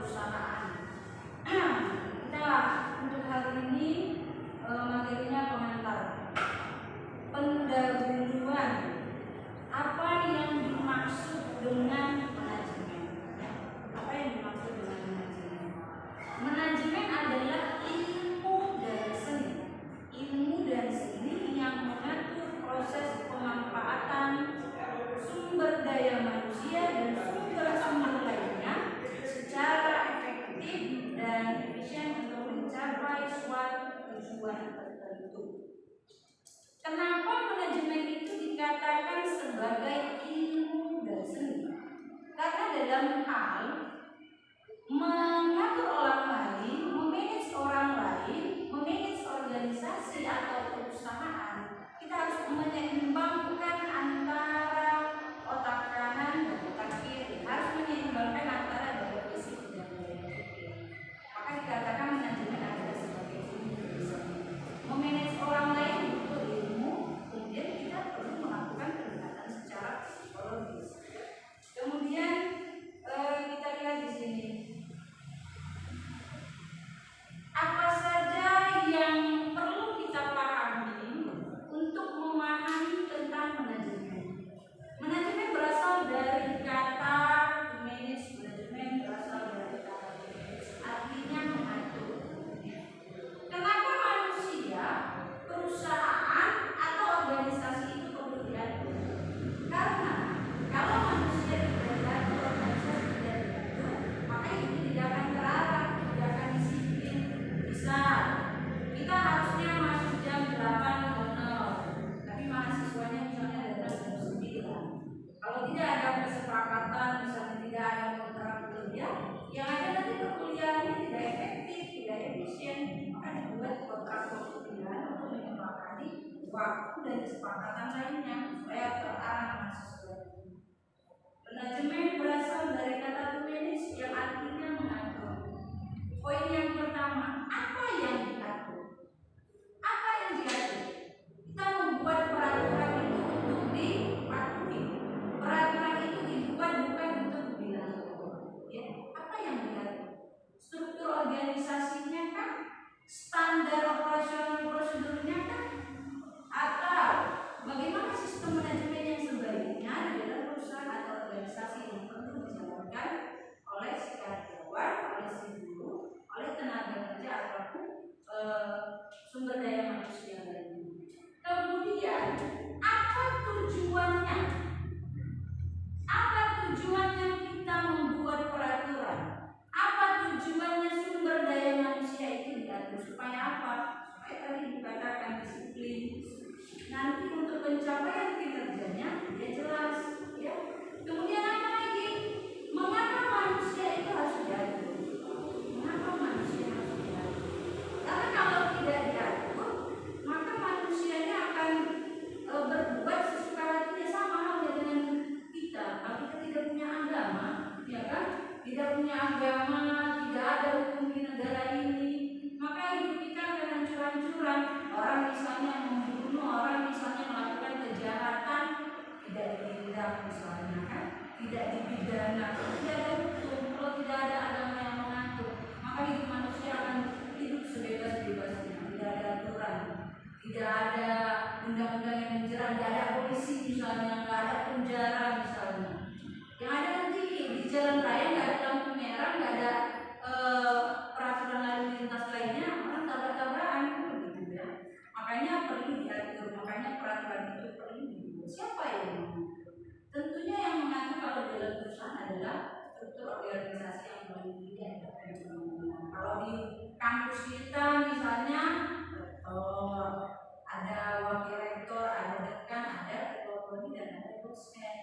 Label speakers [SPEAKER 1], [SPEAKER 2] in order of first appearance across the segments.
[SPEAKER 1] perusahaan. Kita untuk hari ini materinya komentar pendahuluan. Apa yang dimaksud dengan manajemen? Apa yang dimaksud dengan manajemen? Manajemen adalah ilmu dan seni. Ilmu dan seni yang mengatur proses pemanfaatan sumber daya manusia dan sumber-sumber lainnya secara efektif dan efisien untuk mencapai suatu tujuan tertentu. Kenapa manajemen itu dikatakan sebagai ilmu dan seni? Karena dalam hal mengatur orang lain, memanage orang lain, memanage organisasi atau perusahaan, kita harus menyeimbangkan antara otak kanan dan otak kiri, harus menyeimbangkan antara daya fisik dan daya pikir. Maka dikatakan manajemen adalah sebagai ilmu dan seni. Memanage orang lain butuh ilmu, kemudian kita perlu melakukan pendekatan secara psikologis. Kemudian kita lihat di sini. Apa saja yang perlu kita pahami untuk memahami tentang manajemen? Manajemen berasal dari kata to manage. Manajemen berasal dari kata to manage, artinya mengatur. Kenapa manusia, perusahaan atau organisasi itu perlu diatur? Karena kalau manusia tidak diatur, organisasi tidak diatur, maka itu tidak akan terarah, tidak akan disiplin. Misal, kita harusnya masuk jam 8.00, tapi mahasiswanya misalnya datang jam 9. Kalau tidak ada kesepakatan, misalnya tidak ada kontrak kerja, yang ada nanti perkuliahannya tidak efektif, tidak efisien, maka dibuat kontrak perkuliahan untuk menyepakati waktu dan kesepakatan lainnya supaya terarah mahasiswa. Manajemen berasal dari kata to manage yang artinya mengatur. Poin yang pertama, apa yang diatur? Apa yang diatur? Kita membuat peraturan itu untuk dipatuhi. Peraturan itu dibuat bukan untuk dilakukan. Ya, apa yang diatur? Struktur organisasinya kan? Standar operasional prosedurnya kan? Atau bagaimana sistem manajemen yang sebaiknya di dalam perusahaan atau organisasi yang perlu dijalankan oleh si karyawan, oleh si guru, oleh tenaga kerja ataupun sumber daya manusia lainnya. Kemudian apa tujuannya? Apa tujuannya kita membuat peraturan? Apa tujuannya sumber daya manusia itu diatur? Supaya apa? Supaya tadi dikatakan disiplin. Nanti untuk pencapaian kinerjanya dia jelas, ya. Kemudian apa lagi? Mengapa manusia itu harus diatur? Mengapa manusia harus diatur? Karena kalau tidak diatur, maka manusianya akan berbuat sesuka hatinya, sama halnya dengan kita. Kalau kita tidak punya agama, ya kan? Tidak punya agama, tidak ada hukum di negara ini, maka hidup kita akan hancur-hancuran. Orang misalnya membunuh, orang misalnya melakukan kejahatan, tidak ditindak misalnya, kan? Tidak dipidana, tidak ada hukum. Kalau tidak ada agama yang mengatur, maka hidup manusia akan hidup sebebas-bebasnya, tidak ada aturan, tidak ada undang-undang yang menjerat, tidak ada polisi misalnya, tidak ada penjara misalnya. Yang ada nanti di jalan raya nggak ada lampu merah, nggak ada peraturan lalu lintas lainnya, orang tabrak-tabrakan begitu ya. Makanya perlu diatur, makanya peraturan itu perlu dibuat. Siapa yang mengatur? Tentunya yang mengatur kalau dalam perusahaan adalah struktur organisasi yang paling tidak ada. Kalau di kampus kita misalnya ada wakil rektor, ada dekan, ada ketua prodi dan ada dosen,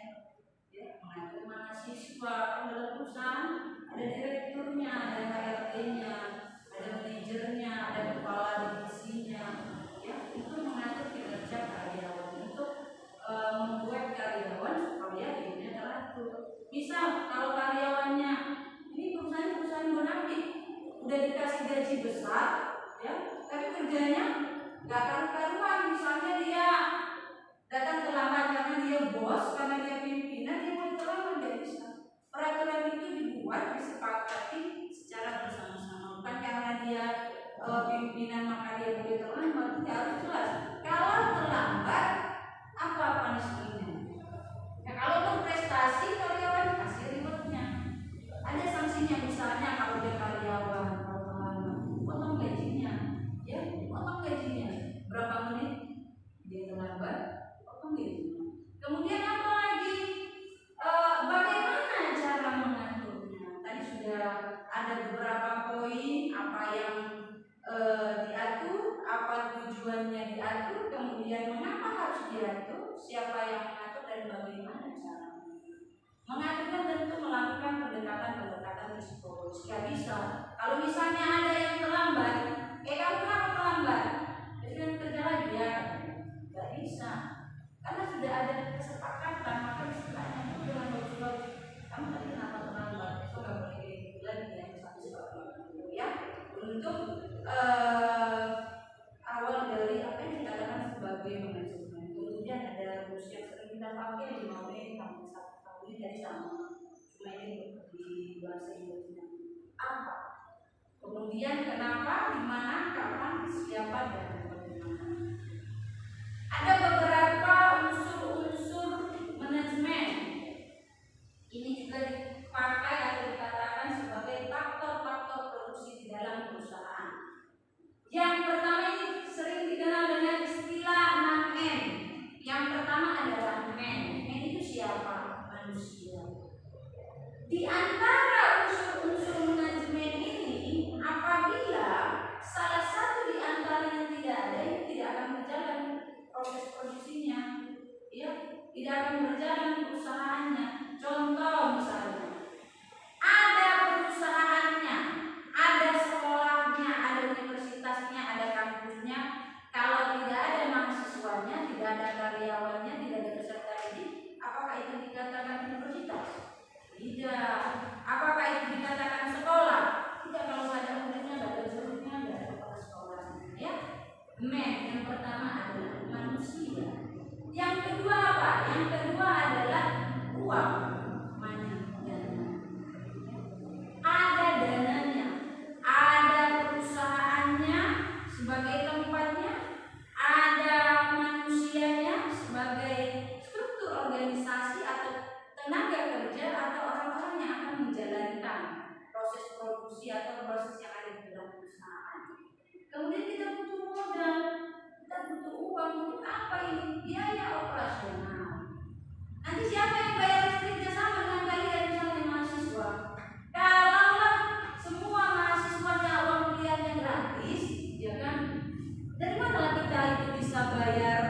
[SPEAKER 1] ya, mengatur mahasiswa. Dalam perusahaan ada direkturnya, ada HRD-nya, ada manajernya, ada kepala divisinya, ya, itu mengatur kinerja karyawan, untuk membuat karyawan supaya dirinya teratur. Misal kalau karyawannya ini perusahaan bonafit, udah dikasih gaji besar, ya, tapi kerjanya nggak karu-karuan. Misalnya dia datang terlambat karena dia bos, karena dia pimpinan, dia mau terlambat, nggak bisa. Peraturan itu dibuat disepakati nanti harus jelas. Kalau terlambat apa punishment-nya? Ya, kalau berprestasi karyawan kasih reward-nya. Ada sanksinya, misalnya kalau dia karyawan potong gajinya, ya potong gajinya. Berapa menit dia terlambat, potong gajinya. Kemudian apa lagi? Bagaimana cara mengaturnya? Tadi sudah ada beberapa poin apa yang diatur, apa tujuannya diatur, kemudian mengapa harus diatur, siapa yang mengatur dan bagaimana cara mengaturnya. Tentu melakukan pendekatan psikologis. Gak bisa kalau misalnya ada yang terlambat, kamu kenapa terlambat? Jadi kerja lagi ya? Gak bisa, karena sudah ada kesepakatan. Maka istilahnya itu dengan baju kamu tadi kenapa terlambat, itu gak boleh gitu lagi ya, misalnya seperti itu ya. Untuk awal dari apa yang dikatakan sebagai manajemen. Kemudian ada rumus yang sering kita pakai di Maury, kamu bisa tahu ini dari sama, cuma ini di bahasa Indonesia apa, kemudian kenapa, di mana, kapan, siapa, dan bagaimana. Ada beberapa unsur-unsur manajemen ini juga dipakai atau dikatakan sebagai faktor-faktor produksi di dalam perusahaan. Yang pertama ini sering dikenal dengan istilah 6M. Yang pertama adalah man. Man itu siapa? Manusia. Di antara unsur-unsur manajemen ini, apabila salah satu di antaranya tidak ada, tidak akan berjalan proses produksinya, ya, tidak akan berjalan perusahaannya. Contoh misalnya, ada perusahaannya, ada sekolahnya, ada universitasnya, ada kampusnya. Kalau tidak ada mahasiswanya, tidak ada karyawannya, tidak ada peserta didik, apakah itu dikatakan universitas? Tidak. Apakah itu dikatakan sekolah? Tidak. Kalau ada muridnya, tidak ada gurunya, tidak ada kepala sekolahnya. Ya, man yang pertama adalah manusia. Yang kedua apa? Yang kedua adalah uang. Ada dananya, ada perusahaannya sebagai tempatnya, ada manusianya sebagai struktur organisasi atau tenaga kerja atau orang-orang yang akan menjalankan proses produksi atau proses yang ada di dalam perusahaan. Kemudian kita butuh modal, kita butuh uang. Untuk apa ini? Biaya operasional. Nanti siapa yang bayar listriknya? Sama dengan kalian misalnya mahasiswa. Kalau semua mahasiswanya uang kuliahnya gratis, ya kan? Dari mana kita itu bisa bayar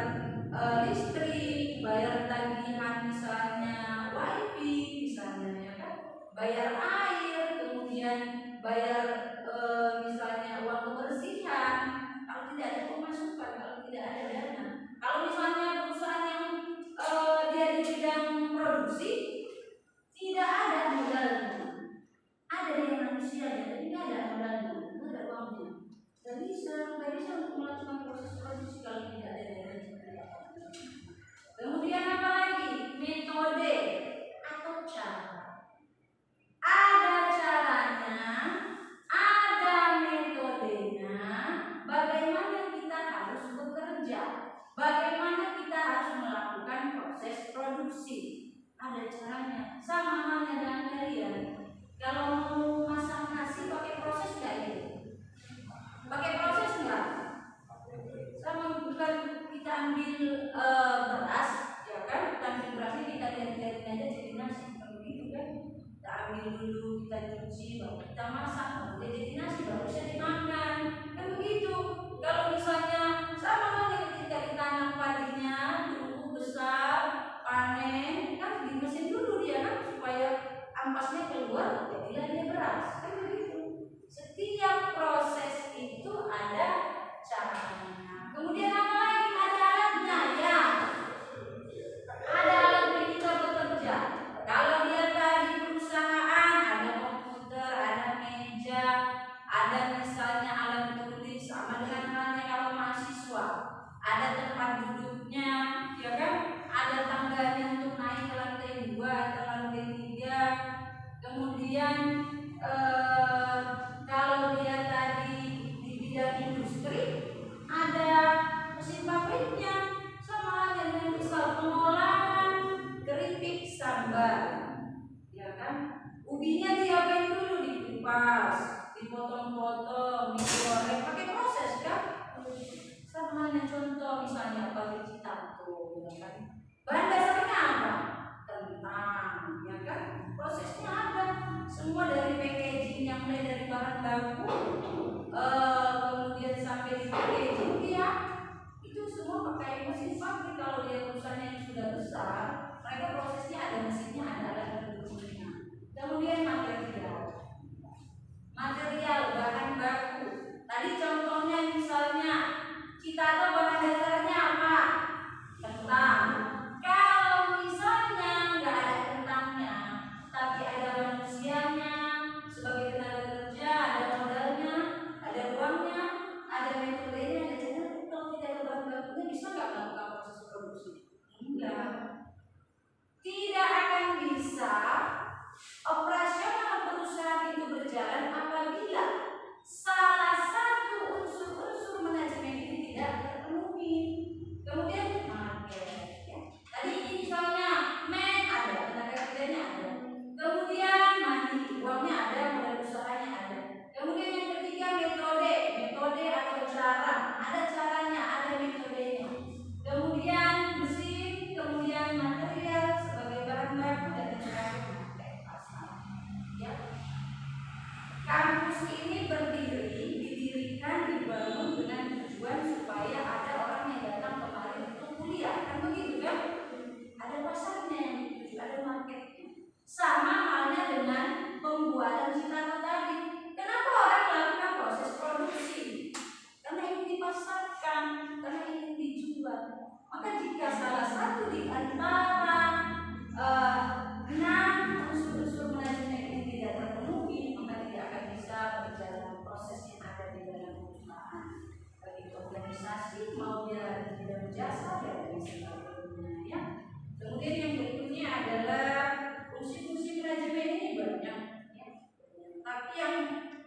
[SPEAKER 1] listrik, bayar tagihan misalnya wifi misalnya, ya kan? Bayar air, kemudian bayar misalnya uang kebersihan. Kalau tidak ada pemasukan, kalau tidak ada dana. Kalau misalnya perusahaan yang dia di bidang produksi, tidak ada modalnya. Ada dari manusianya, tapi tidak ada modalnya, tidak ada uangnya. Tidak bisa untuk melakukan proses produksi kalau tidak ada dana seperti apa. Kemudian apa lagi? Metode atau cara. Ada caranya, ada metodenya. Bagaimana kita harus bekerja, bagaimana kita harus melakukan proses produksi. Ada caranya. Sama halnya dengan kalian. Kalau mau masak nasi pakai proses nggak ini? Pakai proses nggak? Sama, bukan kita ambil beras, ya kan? Kita ambil berasnya kita lihat-lihatin aja jadi nasi, begitu kan? Kita ambil dulu, kita cuci, baru kita masak, baru jadi nasi, baru bisa dimakan. Kan begitu. Kalau misalnya sama halnya ketika ditanam padinya, tumbuh besar, panen, kan di mesin dulu dia kan supaya ampasnya keluar, jadilah dia beras. Kan begitu. Setiap proses itu ada caranya. Kemudian apa lagi? Ada alatnya, ya. Ada alatnya kita bekerja. Kalau dia tadi perusahaan, ada komputer, ada meja, ada misalnya alat tulis, sama dengan halnya kalau mahasiswa. Ada tempat duduknya, ya kan? Ada tangganya untuk naik ke lantai 2 atau lantai 3. Kemudian bahan baku, kemudian sampai di packaging dia itu semua pakai mesin pabrik. Kalau dia perusahaan yang sudah besar, mereka prosesnya ada mesinnya, ada alat produksinya. Kemudian material bahan baku. Tadi contohnya misalnya Citata bahan dasarnya apa? Kentang. Kalau misalnya nggak ada kentangnya, tapi ada manusianya sebagai tenaga kerja, ada modalnya, ada uangnya, ada metodenya, ada cara. Kalau tidak ada bahan bakunya, bisa nggak melakukan proses produksi? Enggak. Tidak akan bisa operasional perusahaan itu berjalan apabila salah satu unsur-unsur manajemen ini tidak terpenuhi. Kemudian market, ya. Tadi misalnya ada, tenaga kerjanya ada. Kemudian uangnya ada, modal usahanya ada. Kemudian yang ketiga metode atau cara, ada caranya, ada metodenya. Kemudian mesin, kemudian material sebagai bahan baku dan terakhir pasar. Ya. Kampus ini didirikan, dibangun dengan tujuan supaya ada orang yang datang kemari untuk kuliah, kan begitu kan? Ada pasarnya yang dituju, ada marketnya. Sama halnya dengan pembuatan Citata tadi. Kenapa orang melakukan proses produksi? Karena ingin dipasarkan, karena ingin dijual. Maka jika salah satu di antara 6 unsur-unsur manajemen ini tidak terpenuhi, maka tidak akan bisa berjalan proses yang ada di dalam perusahaan, baik organisasi mau dia di bidang jasa dan sebagainya. Ya. Kemudian yang berikutnya adalah fungsi-fungsi manajemen ini banyak, ya. Tapi yang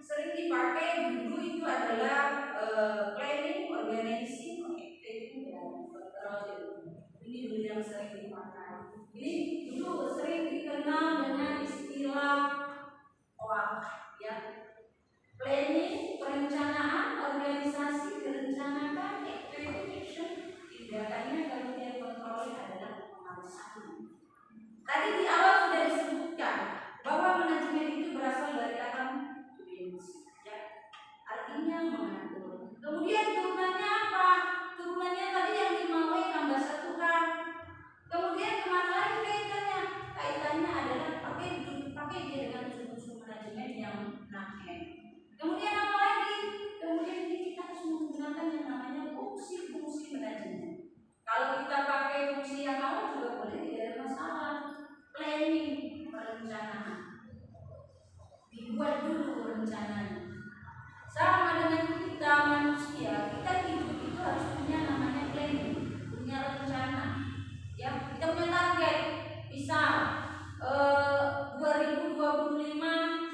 [SPEAKER 1] sering dipakai dulu itu adalah planning, organizing, executing, dan controlling. Ini dulu yang sering dipakai. Ini dulu sering dikenal dengan istilah OAK, ya. Planning, perencanaan, organisasi, direncanakan, execution, tindakannya, kemudian controlling adalah pengawasan. Tadi di awal sudah disebutkan bahwa manajemen itu berasal dari kata manage, ya. Artinya mengatur. Kemudian turunannya apa? Turunannya tadi yang dimauin tambah 1H. Kemudian kemana lagi kaitannya? Kaitannya adalah pakai dia dengan unsur manajemen yang nahen. Kemudian apa lagi? Kemudian kita harus menggunakan yang namanya fungsi-fungsi manajemen. Kalau kita pakai fungsi yang awal juga boleh, tidak ada masalah. Planning, perencanaan. Dibuat dulu rencananya. Sama dengan kita manusia, kita hidup itu harus punya namanya planning, punya rencana. Ya, kita punya target. Misal 2025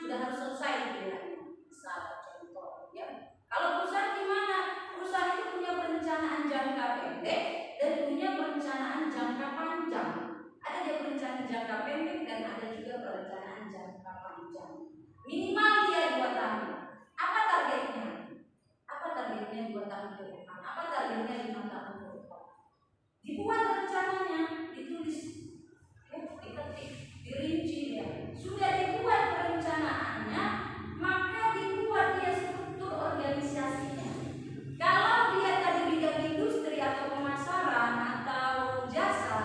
[SPEAKER 1] sudah harus selesai kuliahnya. Misal contoh, ya. Kalau perusahaan gimana? Perusahaan itu punya perencanaan jangka pendek dan punya perencanaan jangka panjang. Ada dia perencanaan jangka pendek dan ada juga perencanaan jangka panjang. Minimal dia 2 tahun. Apa targetnya? Apa targetnya 2 tahun ke depan? Apa targetnya 5 tahun ke depan? Dibuat rencananya, ditulis, diketik, dirinci ya. Sudah dibuat perencanaannya, maka dibuat dia struktur organisasinya. Kalau dia tadi bidang industri atau pemasaran atau jasa,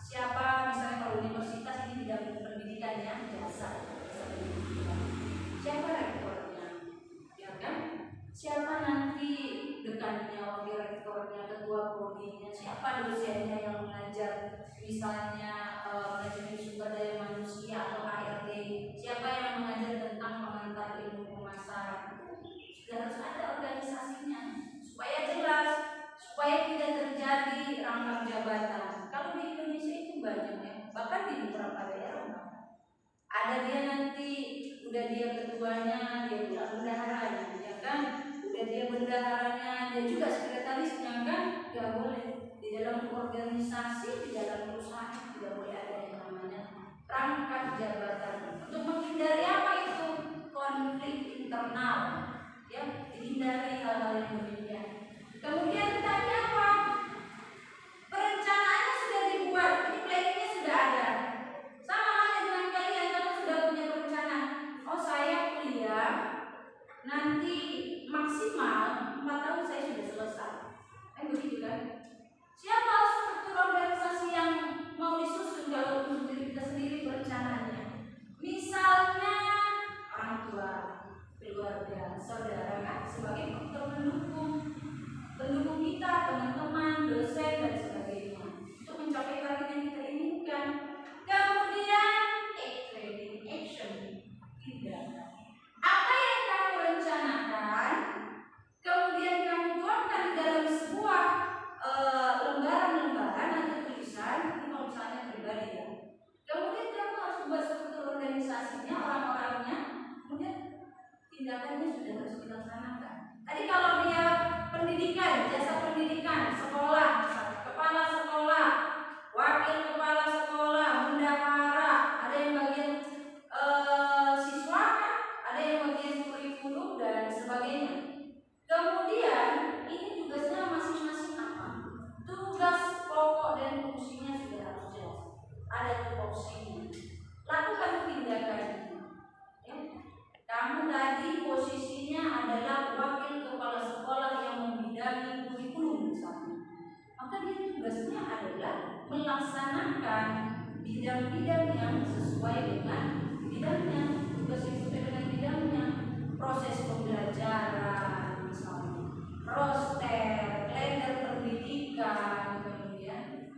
[SPEAKER 1] siapa misalnya kalau universitas ini bidang pendidikannya jasa. Siapa rektornya? Ya kan? Siapa nanti dekannya, wakil rektornya, ketua prodinya, siapa dosennya yang mengajar misalnya manajemen sumber daya manusia atau HRD, siapa yang mengajar tentang pengantar ilmu pemasaran. Sudah harus ada organisasinya supaya jelas, supaya tidak terjadi rangkap jabatan. Kalau di Indonesia itu banyak ya, bahkan di beberapa daerah ada dia nanti udah dia ketuanya, dia bendaharanya, ya kan? Udah dia bendaharanya, dia juga sekretarisnya kan? Gak boleh. Di dalam organisasi, di dalam perusahaan tidak boleh ada yang namanya rangkap jabatan. Untuk menghindari apa itu? Konflik internal, ya, dihindari hal-hal yang demikian. Kemudian tadi apa? Perencanaannya sudah dibuat, ini planningnya sudah ada. Sama halnya dengan kalian, kalau sudah punya perencanaan. Oh, saya kuliah tindakannya sudah harus dilaksanakan. Tadi kalau dia pendidikan, jasa pendidikan, sekolah, misalnya, kepala sekolah, wakil kepala sekolah, bendahara, ada yang bagian siswa, ada yang bagian kurikulum dan sebagainya. Kemudian ini tugasnya masing-masing apa? Tugas pokok dan fungsinya sudah harus jelas. Ada tupoksinya. Lakukan tindakan. Ya. Kamu tadi posisinya adalah wakil kepala sekolah yang membidangi kurikulum misalnya. Maka dia tugasnya adalah melaksanakan bidang-bidang yang sesuai dengan bidangnya. Tugas yang sesuai dengan bidangnya. Proses pembelajaran misalnya, roster, kalender pendidikan, kemudian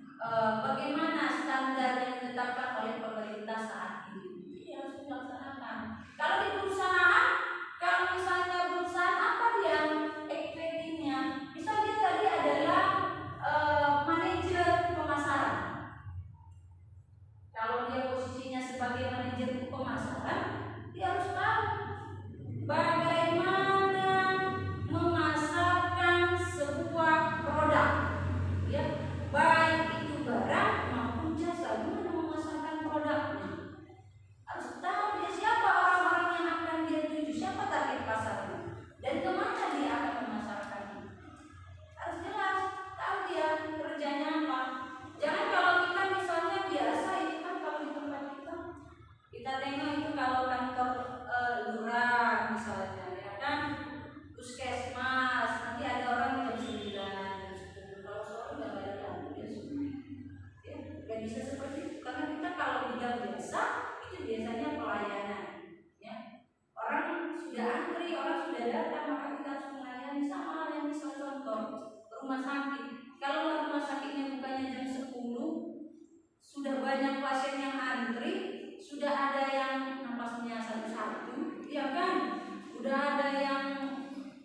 [SPEAKER 1] bagaimana standar yang ditetapkan oleh pemerintah saat ini. Ini harus dilaksanakan. Kalau di perusahaan, kalau misalnya perusahaan apa yang activity-nya, misalnya tadi adalah manajer pemasaran. Kalau dia posisinya sebagai manajer pemasaran, dia harus tahu bagaimana memasarkan sebuah produk, ya, baik itu barang maupun jasa. Gimana memasarkan produknya? Harus tahu dia siapa orang-orang yang akan dia tuju, siapa target pasarnya, dan kemana dia akan memasarkannya. Harus jelas, tahu dia kerjanya apa. Jangan kalau kita misalnya biasa itu kan kalau di tempat kita tengok itu kalau kantor lurah misalnya, ya kan, puskesmas, nanti ada orang jam 9, jam 10, kalau sore nggak ada lagi dia semua. Ya, nggak bisa seperti itu karena kita kalau bidang biasa itu biasanya pelayanan. Ya, orang sudah antri, orang sudah datang, maka kita harus melayani. Sama yang misal contoh rumah sakit. Kalau rumah sakitnya bukannya jam 10, sudah banyak pasien yang antri, sudah ada yang napasnya satu-satu, ya kan? Udah ada yang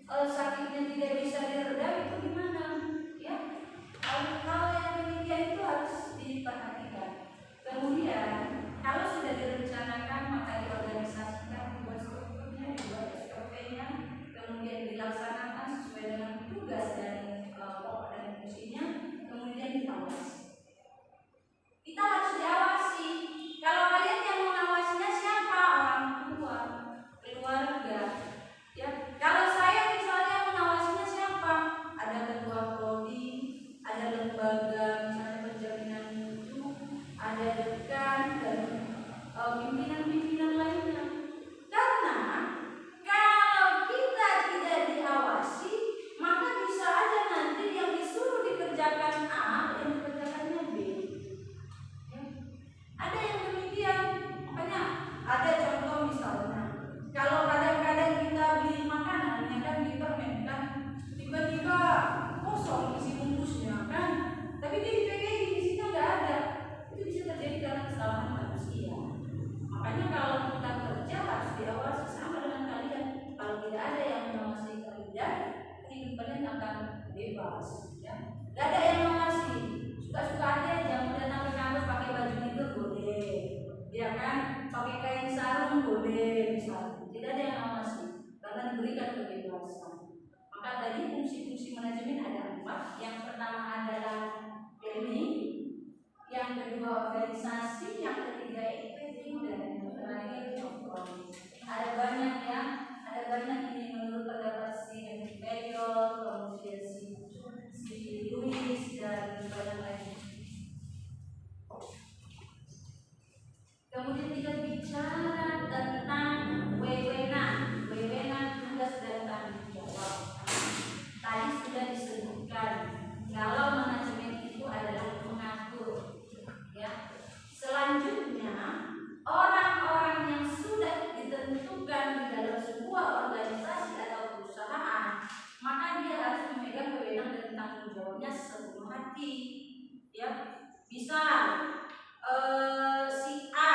[SPEAKER 1] sakitnya tidak bisa diredam, itu gimana? Ya, kalau yang demikian itu harus diperhatikan. Kemudian kalau sudah direncanakan maka diorganisasikan, dibuat strukturnya, dibuat SOP-nya, kemudian dilaksanakan sesuai dengan tugas dan pokok dan fungsinya, kemudian diawasi. Kita harus diawasi. Kalau kalian yang mengawasinya siapa? Orang tua, keluarga. Ya, kalau saya misalnya mengawasinya siapa? Ada ketua prodi, ada lembaga misalnya penjaminan mutu, ada dekan dan pimpinan-pimpinan lainnya. Karena kalau kita tidak diawasi, maka bisa aja nanti yang disuruh dikerjakan A, yang dikerjakannya B. Ada yang demikian, makanya ada contoh misalnya, kalau kadang-kadang kita beli makanan, ya kan, di permen kan, tiba-tiba kosong isi bungkusnya kan, tapi dia dipegang isinya nggak ada, itu bisa terjadi karena kesalahan manusia. Makanya kalau kita kerja harus diawasi sama dengan kalian. Kalau tidak ada yang mengawasi kalian, hidup kalian akan bebas. Ya, nggak ada yang mengawasi. Suka-suka aja, jangan datang ke kampus pakai baju tidur boleh, ya kan, pakai kain sarung boleh, misalnya. Tidak ada yang mengawasi karena diberikan kebebasan. Maka tadi fungsi-fungsi manajemen ada 4. Yang pertama adalah planning, yang kedua organisasi, yang ketiga equity, dan yang terakhir control. Ada banyak ya, ada banyak ini menurut pendapat si Henry Payol, kemudian si Louis dan banyak lain. Kemudian kita bicara tentang wewenang tugas dan tanggung jawab. Tadi sudah disebutkan kalau manajemen itu adalah mengatur. Ya. Selanjutnya orang-orang yang sudah ditentukan di dalam sebuah organisasi atau perusahaan, maka dia harus memegang wewenang dan tanggung jawabnya sepenuh hati. Ya, bisa si A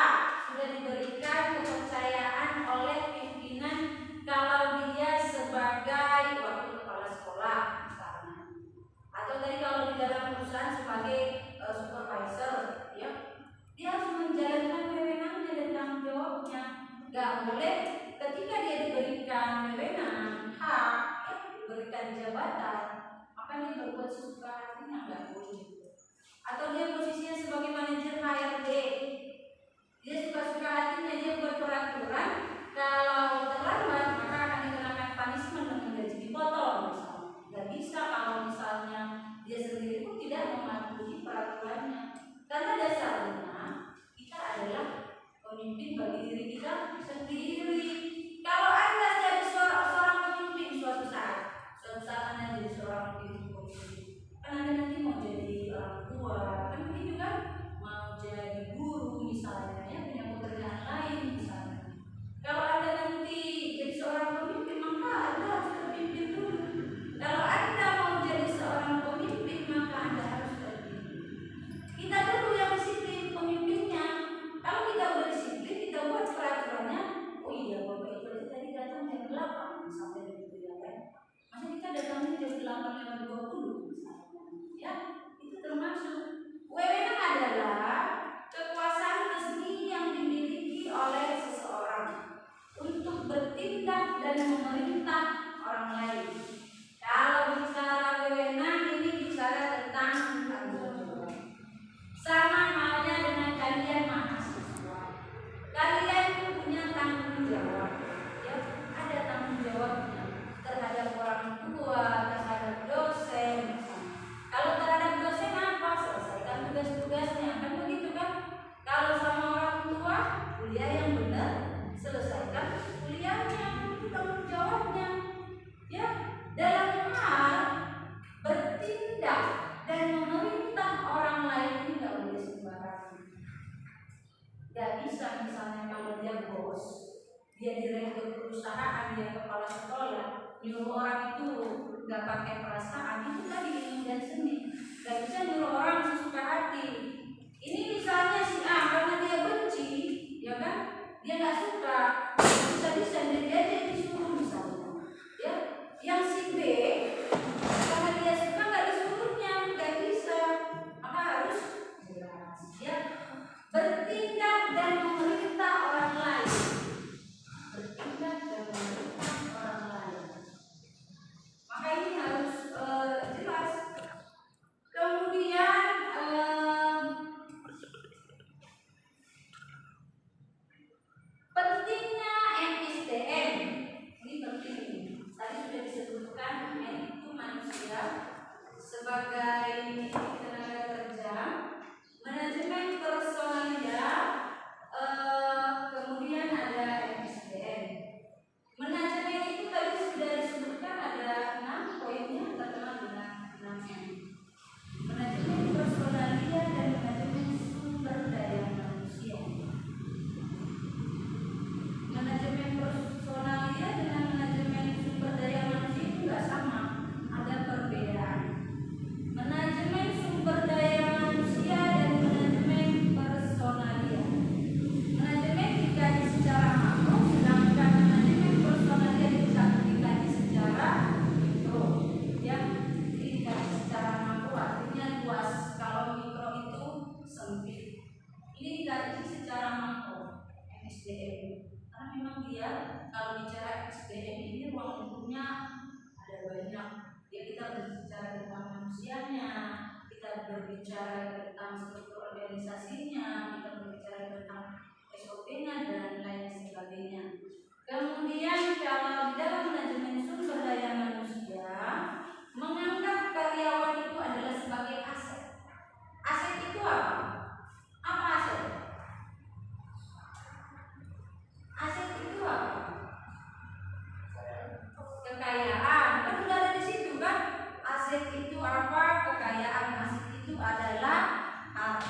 [SPEAKER 1] sudah diberikan kepercayaan oleh pimpinan kalau dia sebagai wakil kepala sekolah misalnya, atau tadi kalau di dalam perusahaan sebagai supervisor, ya, dia harus menjalankan wewenangnya dan tanggung jawabnya. Gak boleh ketika dia diberikan buat sesuka hatinya, nggak boleh. Atau dia posisinya sebagai manajer HRD, dia suka-suka hatinya dia buat peraturan, kalau terlambat maka akan dikenakan punishment dengan gaji dipotong misalnya. Nggak bisa kalau misalnya dia sendiri pun tidak mematuhi peraturannya, karena dasarnya kita adalah pemimpin bagi diri kita sendiri. Kalau Anda jadi seorang pemimpin suatu saat Anda jadi seorang pemimpin, kan Anda nanti mau jadi orang tua, kan begitu kan? Mau jadi guru misalnya, ya punya pekerjaan lain misalnya. Kalau Anda nanti jadi seorang pemimpin, maka Anda harus terpimpin dulu. Kalau Anda mau jadi seorang pemimpin, maka Anda harus terpimpin. Kita dulu yang disiplin pemimpinnya. Kalau kita udah disiplin, kita buat peraturannya. Oh iya, Bapak Ibu tadi datang jam 8 sampai begitu ya kan? Masa kita datangnya jam 8:20 misalnya, ya itu termasuk. Wewenang adalah kekuasaan resmi yang dimiliki oleh seseorang untuk bertindak dan memerintah orang lain. Kalau bicara wewenang, ini bicara tentang tanggung jawab. Sama halnya dengan kalian mahasiswa. Kalian punya tanggung jawab, ya, ada tanggung jawabnya terhadap orang tua, terhadap dosen. Kalau terhadap dosen apa? Selesaikan tugas-tugasnya, kan begitu kan? Kalau sama orang tua, kuliah yang benar, selesaikan kuliahnya, itu tanggung jawabnya. Ya, dalam hal bertindak dan memerintah orang lain ini nggak boleh sembarangan. Nggak bisa misalnya kalau dia bos, dia direktur perusahaan, dia kepala sekolah, nyuruh orang itu nggak pakai perasaan, itu tadi ilmu dan seni. Nggak bisa nyuruh orang sesuka hati. Ini misalnya si A karena dia benci, ya kan? Dia nggak suka, bisa-bisa dia aja yang disuruh misalnya. Ya, yang si B karena dia suka nggak disuruhnya, nggak bisa. Maka harus jelas, ya, bertindak dan memerintah orang lain. Bertindak dan memerintah orang lain. Maka ini harus jelas. Kemudian pentingnya MSDM. Ini penting. Tadi sudah disebutkan itu manusia sebagai tenaga kerja, manajemen personalia, kemudian ada MSDM. Manajemen itu tadi sudah disebutkan ada 6 poinnya, terkenal dengan 6M. Manajemen personalia dan manajemen sumber daya manusia. Manajemen personalia dengan manajemen sumber daya manusia itu nggak sama, ada perbedaan. Manajemen sumber daya manusia dan manajemen personalia. Manajemen dikaji secara makro, sedangkan manajemen personalia dikaji secara mikro. Ya, dikaji secara makro artinya luas. Kalau mikro itu sempit. Ini dikaji secara makro, MSDM. Karena memang dia kalau bicara SDM ini ruang lingkupnya ada banyak. Ya, kita berbicara tentang manusianya, kita berbicara tentang struktur organisasinya, kita berbicara tentang SOP-nya dan lain sebagainya. Kemudian kalau di dalam manajemen sumber daya manusia, menganggap karyawan itu adalah sebagai aset. Aset itu apa? Apa aset? Aset itu apa? Kekayaan. Kan sudah ada di situ kan? Aset itu apa? Kekayaan. Aset itu adalah harta.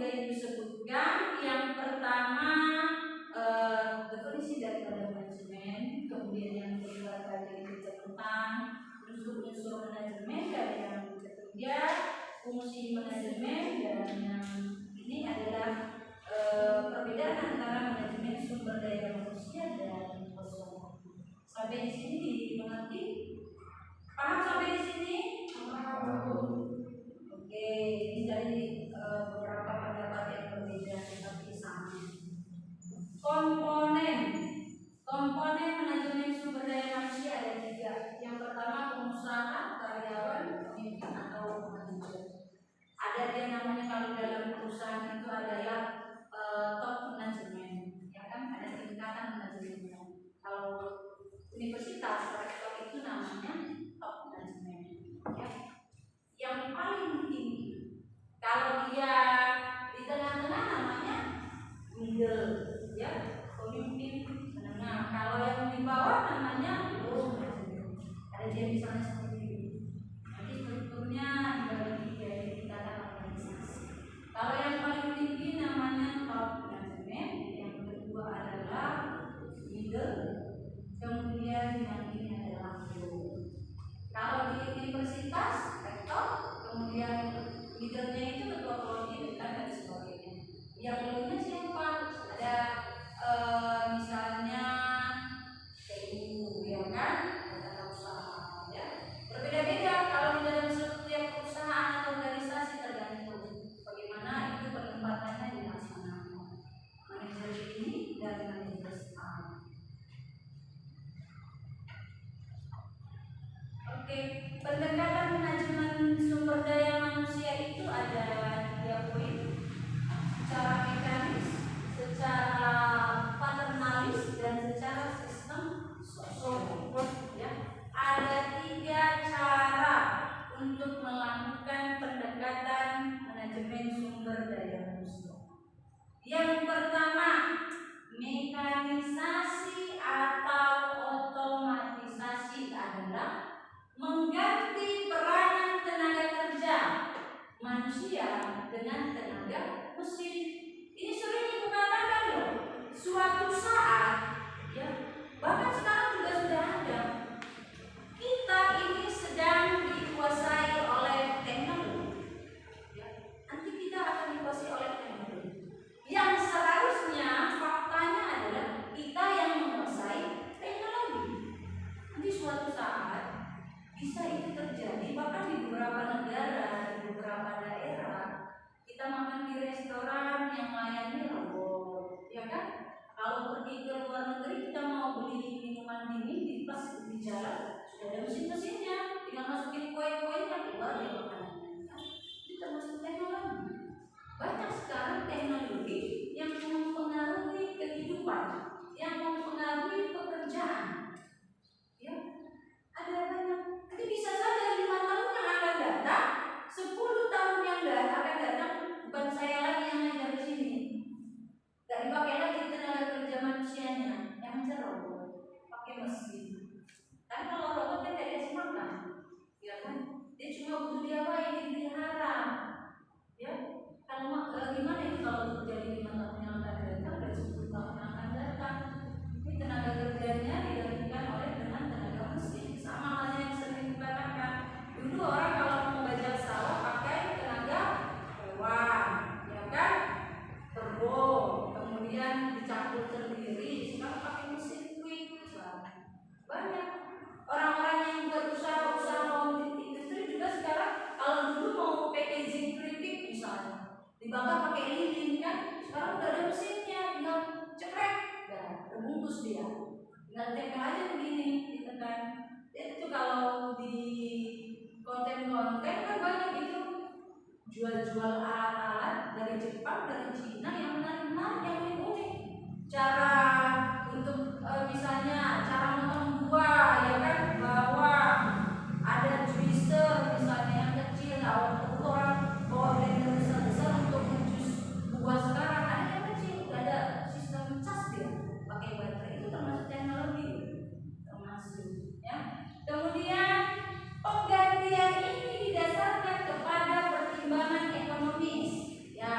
[SPEAKER 1] juga Ibu sebutkan. Yang pertama definisi daripada manajemen, kemudian yang kedua tadi itu tentang unsur-unsur manajemen, dan yang ketiga fungsi manajemen, dan yang ini adalah perbedaan antara manajemen sumber daya manusia dan personal. Sampai di sini dimengerti? Paham sampai di sini? Oke, ini dari beberapa pendapat yang berbeda tapi sama. Komponen manajemen sumber daya manusia ada 3. Yang pertama pengusaha, karyawan, pemimpin atau manajer. Ada dia namanya, kalau dalam perusahaan itu adalah top manajemen, ya kan, ada tingkatan manajemennya. Kalau universitas rektor itu namanya top manajemen, ya. Yang paling tinggi, kalau dia di tengah-tengah namanya middle, ya, pemimpin menengah. Kalau yang di bawah namanya low management. Ada dia misalnya seperti ini. Nanti strukturnya dibagi dari tingkatan organisasi. Kalau yang paling tinggi namanya top management, yang kedua adalah middle, kemudian yang ini adalah low. Kalau di universitas rektor, kemudian middle-nya itu ketua prodi dan sebagainya. Yang low-nya siapa? Ada misalnya TU, ya kan, tata usaha, ya. Berbeda-beda kalau di dalam setiap perusahaan atau organisasi, tergantung bagaimana itu penempatannya dilaksanakan. Manajer ini dan manajer A. Oke, pendekatan manajemen sumber daya manusia itu ada 3 poin. Secara mekanis, secara paternalis, dan secara sistem sosial, ya. Ada 3 cara untuk melakukan pendekatan manajemen sumber daya manusia. Yang pertama, mekanisasi atau otomatisasi adalah mengganti peranan tenaga kerja manusia dengan tenaga mesin. Ini sering Ibu katakan loh, suatu saat, ya, bahkan sekarang juga sudah ada, kita ini sedang dikuasai oleh teknologi, ya. Nanti kita akan dikuasai oleh teknologi yang seharusnya faktanya adalah kita yang menguasai teknologi. Nanti suatu saat bisa itu terjadi, bahkan di beberapa negara, di beberapa daerah, kita makan di restoran yang melayani robot, ya kan? Kalau pergi ke luar negeri, kita mau beli minuman dingin di pas di jalan, sudah ada mesin-mesinnya, tinggal masukin kue-kuenya, keluar ya makanannya. Itu termasuk teknologi. Banyak sekarang teknologi yang mempengaruhi kehidupan, yang mempengaruhi pekerjaan, ya. Ada banyak. Nanti bisa saja 5 tahun yang akan datang, 10 tahun yang akan datang, bukan saya lagi yang ngajar di sini. Gak dipakai lagi tenaga kerja manusianya, yang ngajar robot, pakai mesin. Kan kalau robot kan gak dikasih makan, ya kan? Dia cuma butuh diapain, dipelihara, ya. Kalau gimana itu kalau terjadi 5 tahun yang akan datang dan 10 tahun yang akan datang? Ini tenaga kerjanya digantikan oleh dengan tenaga mesin. Sama halnya yang sering dikatakan, dulu orang kalau mau bajak sawah pakai tenaga hewan, ya kan? Turbo, kemudian dicampur sendiri. Sekarang pakai mesin quick. Banyak orang-orang yang berusaha mau industri juga sekarang, kalau dulu mau packaging keripik misalnya, dibakar pakai lilin kan, sekarang udah ada mesinnya, tinggal cekrek, udah terbungkus dia, tinggal tempel aja begini, ditekan. Itu kalau di konten-konten kan banyak gitu, jual-jual alat-alat dari Jepang, dari Cina yang menarik-menarik, yang unik-unik. Cara untuk misalnya cara motong buah, ya kan, bawang, ada juicer misalnya yang kecil, orang bawa blender besar-besar untuk menjus buah. Sekarang ada yang kecil, ada sistem cas dia pakai baterai, itu termasuk teknologi, termasuk, ya. Kemudian penggantian ini didasarkan kepada pertimbangan ekonomis, ya.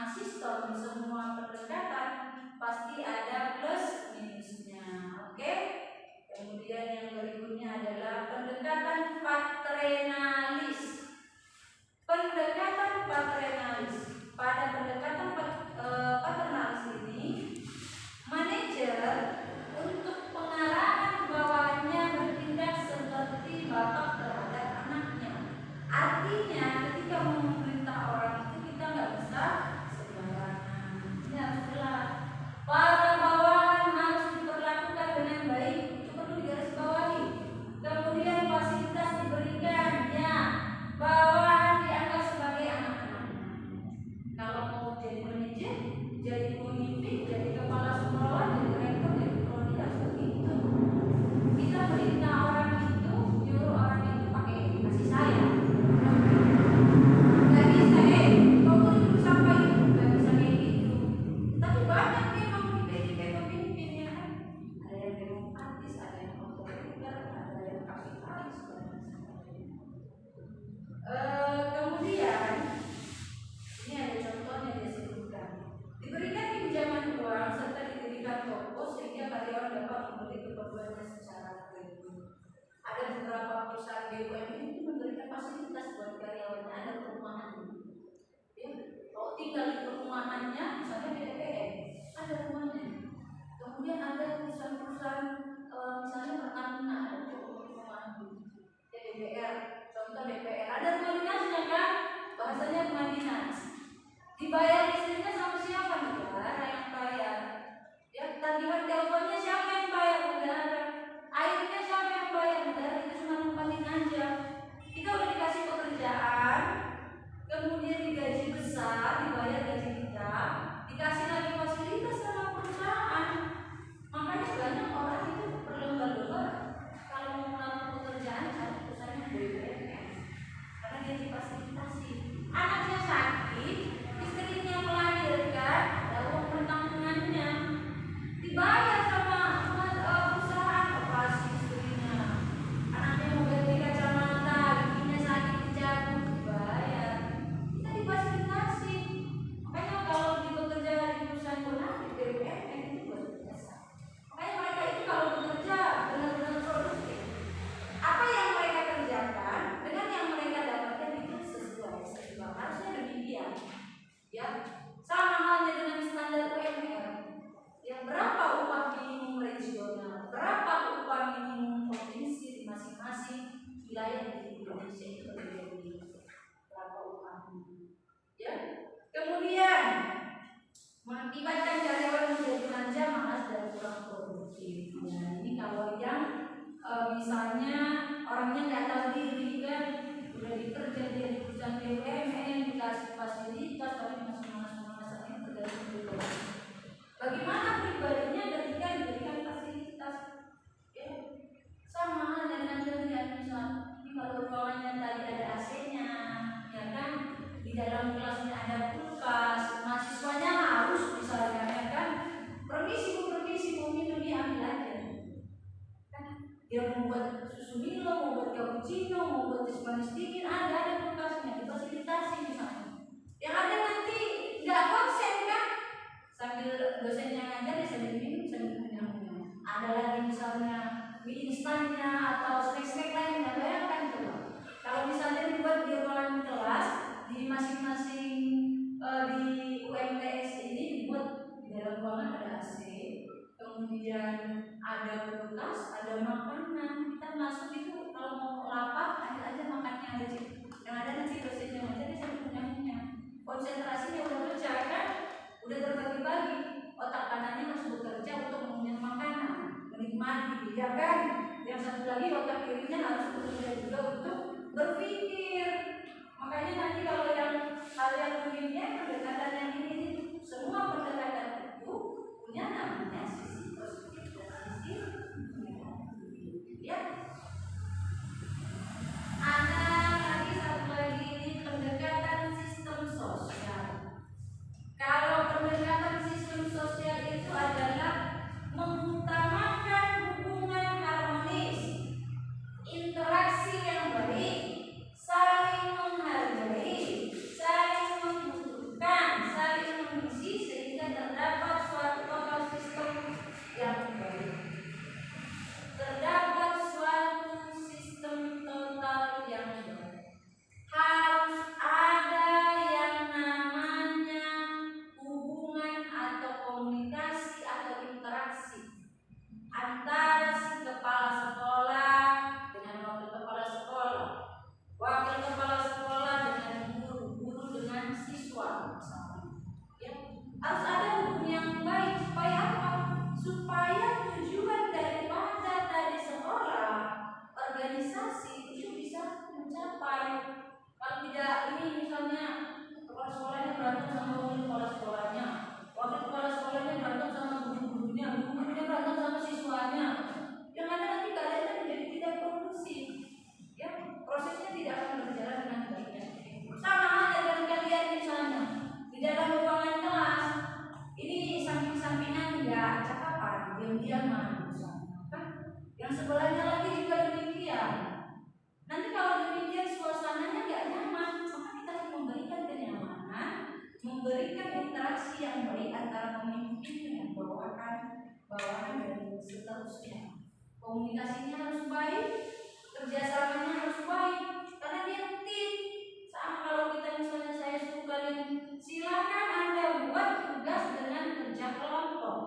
[SPEAKER 1] sistem, semua pendekatan pasti ada plus minusnya. Oke? Kemudian yang berikutnya adalah pendekatan paternalis. Pendekatan paternalis. Pada pendekatan paternalis ini, manajer untuk pengarahan bawahannya bertindak seperti bapak terhadap anaknya. Artinya ketika memerintah orang itu kita nggak bisa sembarangan. Ini harus jelas. Para bawahan harus diperlakukan dengan baik. Itu perlu digarisbawahi. Kemudian fasilitas diberikan, ya. Bawahan dianggap sebagai anak-anaknya. Kalau mau jadi manajer, jadi pemimpin, jadi kepala sekolah, jadi rektor, jadi prodi, harus begitu. Kita perintah orang itu, nyuruh orang itu pakai kasih sayang. Nggak bisa, kau duduk sampai itu, nggak bisa kayak gitu. Tapi banyak memang tipe-tipe pemimpin, ya kan? Ada yang demokratis, ada yang otoriter, ada yang kapitalis, kemudian ini ada contohnya dia sebutkan. Diberikan pinjaman uang serta didirikan toko sehingga karyawan dapat membeli keperluannya secara kredit. Ada beberapa perusahaan BUMN itu memberikan fasilitas buat karyawannya, ada perumahan. Ya, kalau tinggal di perumahannya, misalnya PTPN, ada rumahnya. Kemudian ada perusahaan-perusahaan misalnya Pertamina, ada perumahan. Ya, DPR, contoh DPR, ada rumah dinasnya kan? Bahasanya rumah dinas. Dibayar listriknya sama siapa? Negara yang bayar. Ya, tagihan teleponnya siapa yang bayar? Negara. Airnya siapa yang bayar? Negara. Itu cuma nempatin aja. Kita udah dikasih pekerjaan, kemudian digaji besar, dibayar gaji kita, dikasih lagi fasilitas sama perusahaan. Makanya banyak orang itu berlomba-lomba kalau mau melamar pekerjaan cari perusahaan yang BUMN, karena dia difasilitasi. Anaknya sakit, istrinya melahirkan, ada uang pertanggungannya, dibayar sama perusahaan operasi istrinya. Anaknya mau ganti kacamata, giginya sakit dicabut, dibayar. Kita difasilitasi. Makanya kalau bekerja di perusahaan bonafit BUMN itu luar biasa. Makanya mereka itu kalau bekerja benar-benar produktif. Apa yang mereka kerjakan dengan yang mereka dapatkan itu sesuai. Harusnya demikian. Ya, sama halnya dengan standar UMR. Yang berapa upah minimum regional, berapa upah minimum provinsi di masing-masing wilayah di Indonesia itu berbeda. Berapa upahnya? Ya. Kemudian mengakibatkan karyawan menjadi manja, malas dan kurang produktif. Nah, ini kalau yang misalnya orangnya nggak tahu diri kan, udah dikerja dia di perusahaan BUMN, dikasih fasilitas tapi masih malas-malasan, tergantung pribadi. Bagaimana pribadinya ketika diberikan fasilitas? Ya, sama dengan kalian misal, ini kalau ruangannya tadi ada AC-nya, ya kan, di dalam kelasnya ada kulkas, mahasiswanya harus misalnya, ya kan, permisi bu minum, diambil aja. Kan, dia mau buat susu Milo, mau buat cappuccino, mau buat teh manis dingin, ada kulkasnya, difasilitasi misalnya. Yang ada nanti nggak konsen kan, sambil dosennya ngajar dia sambil minum, sambil punya. Ada lagi misalnya mie instannya atau snack-snack lainnya, bayangkan coba. Kalau misalnya dibuat di ruangan kelas di masing-masing di UMTS ini dibuat di dalam ruangan ada AC, kemudian ada kulkas, ada makanan. Kita masuk itu kalau mau lapar ambil aja makannya ada di situ. Yang ada nanti dosennya ngajar dia sambil punya. Konsentrasinya udah pecah kan, udah terbagi-bagi. Otak kanannya harus bekerja untuk mengunyah makanan, menikmati, ya kan? Yang satu lagi otak kirinya harus bekerja juga untuk berpikir. Makanya nanti kalau yang kalian begini pendekatan yang ini, semua pendekatan itu punya namanya sisi positif dan sisi negatif. Ya. Ada lagi satu lagi, ini pendekatan sistem sosial. Kalau pendekatan sistem sosial itu adalah mengutamakan hubungan harmonis, interaksi yang baik, saling menghargai, saling membutuhkan, saling komunikasi yang baik antara pemimpin dengan bawahan dan seterusnya. Komunikasinya harus baik, kerjasamanya harus baik, karena dia tim. Sama kalau kita misalnya saya suruh kalian, silakan Anda buat tugas dengan kerja kelompok.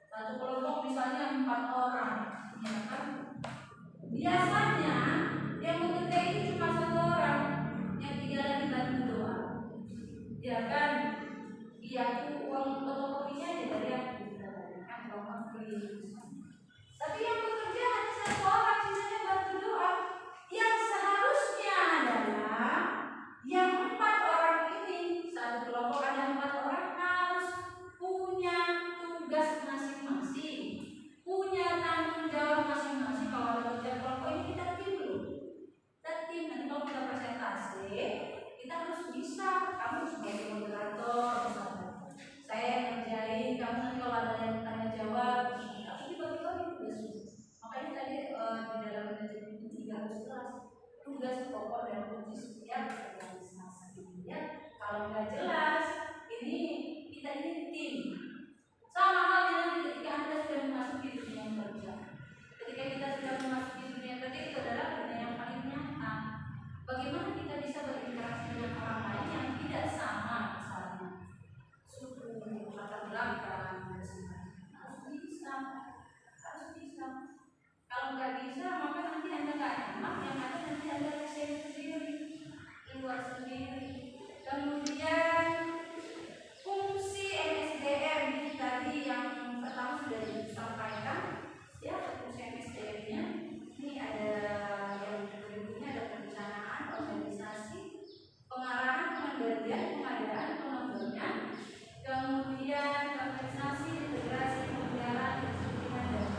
[SPEAKER 1] Satu kelompok misalnya 4 orang, ya kan? Biasanya yang bekerja itu cuma 1 orang, yang 3 lagi bantu doang. Ya kan? Dia tuh uang fotokopinya aja dari aku, kan uang free. Tapi yang bekerja hanya 1 orang, sisanya bantu doang. Yang seharusnya adalah yang 4 orang ini, satu kelompok ada 4 orang, harus punya tugas masing-masing, punya tanggung jawab masing-masing. Kalau ada kerja kelompok ini kita tim dulu. Kita tim, nanti kalau kita presentasi, kita harus bisa. Kamu sebagai moderator, misalnya saya ngerjain, kamu nanti kalau ada yang tanya jawab, aku dibagi-bagi tugas. Makanya tadi di dalam manajemen itu 3 harus jelas tugas pokok dan kunci setiap organisasi. Ya, kalau nggak jelas, ini kita ini tim. Sama halnya nanti ketika Anda sudah memasuki dunia kerja. Ketika kita sudah memasuki dunia kerja, itu adalah dunia yang paling nyata. Bagaimana kita bisa berinteraksi dengan orang lain yang tidak sama, misalnya suku, latar belakang, dan sebagainya. Harus bisa. Kalau nggak bisa, maka nanti Anda nggak enak, yang ada nanti Anda resen sendiri, keluar sendiri. Kemudian fungsi MSDM ini tadi yang pertama sudah disampaikan, ya, fungsi MSDM-nya. Ini ada yang berikutnya, ada perencanaan, organisasi, pengarahan, pengendalian, pengadaan, pengembangan, kemudian organisasi, integrasi, pemeliharaan, disiplin, dan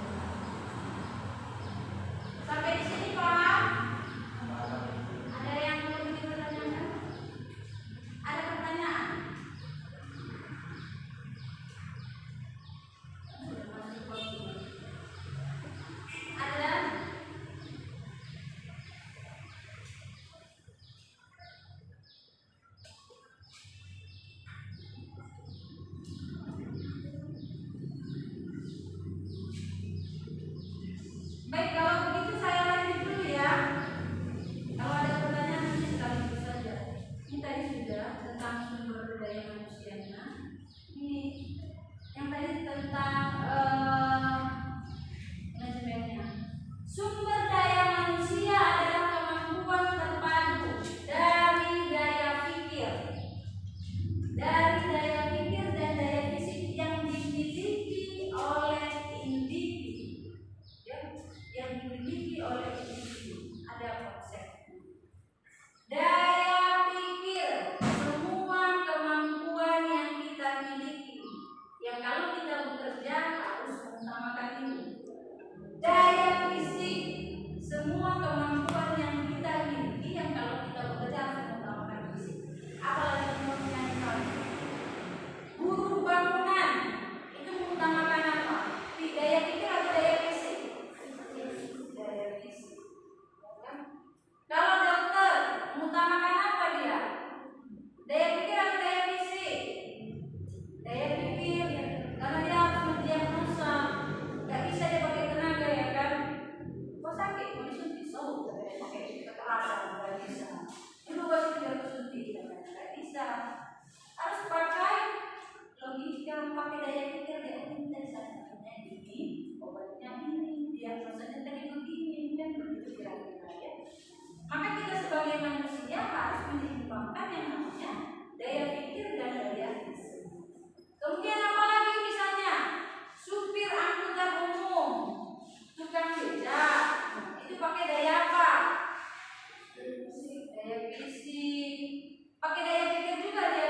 [SPEAKER 1] sampai di sini paham? Ada yang mau ditanyakan? Ada pertanyaan? Ada? Baik, kalau begitu saya lanjut dulu ya. Kalau ada pertanyaan nanti sekaligus saja. Ini tadi sudah tentang sumber daya manusianya. Ini yang tadi tentang manajemennya. Sumber daya manusia adalah kemampuan terpadu dari daya pikir dan daya fisik yang dimiliki oleh individu. Yang dimiliki oleh individu. Ada konsepnya. Daya pikir, semua kemampuan yang kita miliki, yang kalau kita bekerja harus mengutamakan ini. Daya fisik, semua kemampuan yang kita miliki, yang kalau kita bekerja harus mengutamakan fisik. Apalagi kemampuan yang lain. Buruh bangunan itu mengutamakan apa? Daya pikir atau daya fisik? Daya fisik. Kalau dokter mengutamakan apa dia? Daya pikir atau daya fisik? Daya pikir, karena dia harus mendiagnosa. Gak bisa dia pakai tenaga, ya kan? Kok sakit? Kok disuntik? So, pakai kekerasan, gak bisa. Dulu waktu dia kesuntik, gak bisa. Harus pakai logika, pakai daya pikir. Dia minta sakitnya ini, obatnya ini, diagnosanya tadi begini, kan begitu kira-kira, ya. Maka kita sebagai manusia harus menyeimbangkan yang namanya daya pikir dan daya fisik. Kemudian apa lagi misalnya? Supir angkutan umum, tukang becak, itu pakai daya apa? Daya fisik. Pakai daya pikir juga dia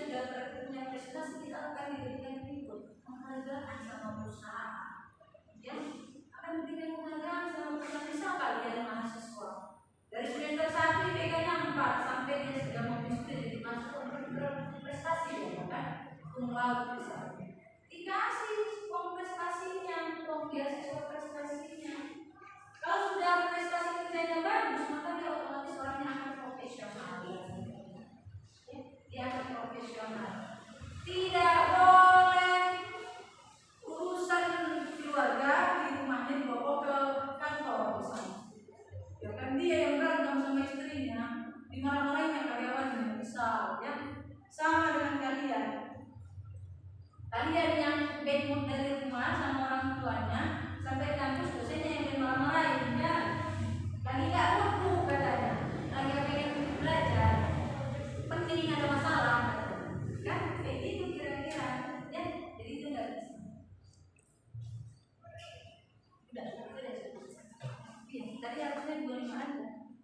[SPEAKER 1] sudah punya prestasi, kita akan diberikan itu penghargaan sama perusahaan, ya akan diberikan penghargaan sama perusahaan. Misal kalian mahasiswa dari semester 1 IPK-nya 4 sampai dia sudah mau wisuda jadi masuk prestasi, ya kan? Kumlaut misalnya, dikasih uang prestasinya, uang beasiswa prestasinya. Kalau sudah prestasi kerjanya bagus, maka dia otomatis orangnya akan profesional. Dia akan profesional. Tidak boleh urusan keluarga di rumahnya dibawa ke kantor misalnya. Ya kan dia yang berantem sama istrinya, dimarah-marahin yang karyawannya, misal ya. Sama dengan kalian. Kalian yang bad mood dari rumah sama orang tuanya, sampai kampus dosennya yang dimarah-marahin, kan? Lagi nggak mood